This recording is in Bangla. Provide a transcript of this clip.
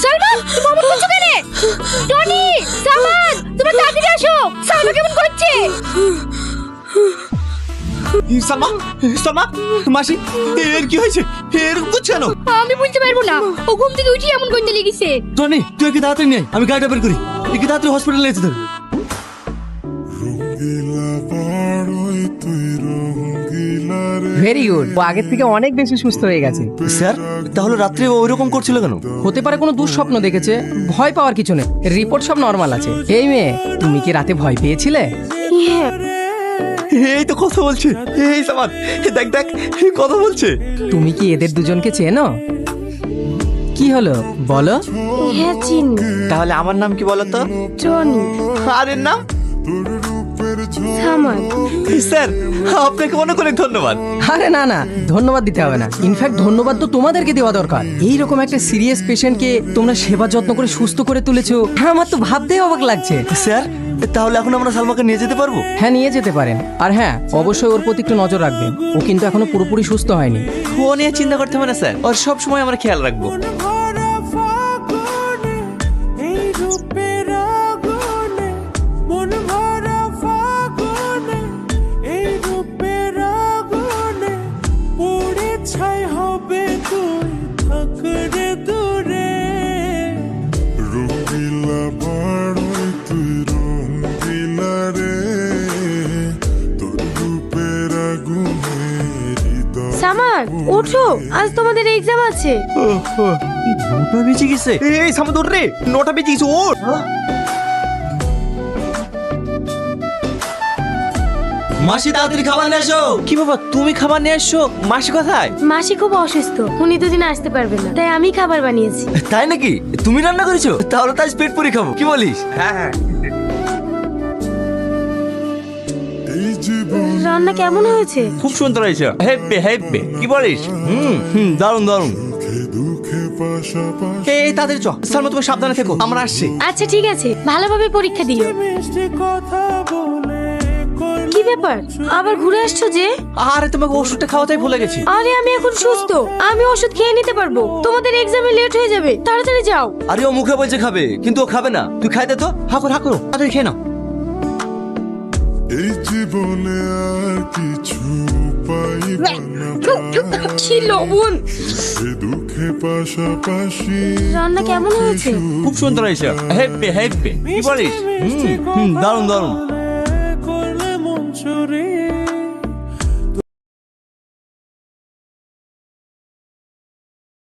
সালমা তুমি অমন করছো কেন? টনি, সামান, তোমরা তাড়াতাড়ি আসো। সালমা কেমন করছে? সালমা, সালমা, মাসি এর কি হয়েছে? এরকম করছে কেন? আমি বলতে পারবো না, ও ঘুম থেকে উঠে এমন করতে লেগেছে। টনি তুই কি তাড়াতাড়ি নে, আমি গাড়িটা বের করি। একে তাড়াতাড়ি হসপিটালে নিয়ে যেতে হবে। ভেরি গুড, ও আগের থেকে অনেক বেশি সুস্থ হয়ে গেছে। স্যার তাহলে রাত্রে ও ওইরকম করছিল কেন? হতে পারে কোনো দুঃস্বপ্ন দেখেছে, ভয় পাওয়ার কিছু নেই, রিপোর্ট সব নর্মাল আছে। এই মেয়ে, তুমি কি রাতে ভয় পেয়েছিলে? এই তো কথা বলছে। এই সামান, দেখ দেখ কথা বলছে। তুমি কি এদের দুজনকে চেনো? কি হলো বলো? হ্যাঁ চিনি। তাহলে আমার নাম কি বলো তো? টনি। আর এর নাম? সামান। স্যার আপনাকে অনেক অনেক ধন্যবাদ। আরে না না, ধন্যবাদ দিতে হবে না। ইনফ্যাক্ট ধন্যবাদ তো তোমাদেরকে দেওয়া দরকার। এইরকম একটা সিরিয়াস পেশেন্টকে তোমরা সেবা যত্ন করে সুস্থ করে তুলেছো, আমার তো ভাবতেই অবাক লাগছে। স্যার তাহলে এখন আমরা সালমাকে নিয়ে যেতে পারবো? হ্যাঁ, নিয়ে যেতে পারেন। আর হ্যাঁ, অবশ্যই ওর প্রতি একটু নজর রাখবেন, ও কিন্তু এখনো পুরোপুরি সুস্থ হয়নি। ও নিয়ে চিন্তা করতে হবে না স্যার, ওর সব সময় আমরা খেয়াল রাখবো। সামান ওঠো, আজ তোমাদের এক্সাম আছে। নটা বেজে গেছে। এই সামনে দৌড় রে, নটা বেজে গেছে, ওঠ। মাসি তাড়াতাড়ি খাবার নিয়ে এসো। কি বাবা তুমি খাবার নিয়ে এসছো? মাসি কোথায়? মাসি খুব অসুস্থ, উনি দুদিন আসতে পারবে না, তাই আমি খাবার বানিয়েছি। তাই নাকি? তুমি রান্না করেছো? তাহলে তো আজ পেট পুরি খাবো, কি বলিস? হ্যাঁ হ্যাঁ। রান্না কেমন হয়েছে? খুব সুন্দর হয়েছে, হেব্বে হেব্বে, কি বলিস? দারুন দারুন। এই তাদের চ, সালমা তুমি সাবধানে থেকো, আমরা আসছি। আচ্ছা ঠিক আছে, ভালোভাবে পরীক্ষা দিও। কি ব্যাপার, আবার ঘুরে আসছো যে? আরে তোমাকে ওষুধটা খাওয়াতেই ভুলে গেছি। আরে আমি এখন সুস্থ, আমি ওষুধ খেয়ে নিতে পারবো। তোমাদের এক্সামে লেট হয়ে যাবে, তাড়াতাড়ি যাও। আরে ও মুখে বলছে খাবে, কিন্তু ও খাবে না। তুই খাই দে তো, হাকুর হাকুর, তাড়াতাড়ি খেয়ে নাও। এই জীবনে আর কিছু পাইবা না, কি লবণ। এ দুঃখে পাশাপাশি। রান্না কেমন হয়েছে? খুব সুন্দর হয়েছে, হেব্বে হেব্বে, কি বলিস? দারুন দারুন।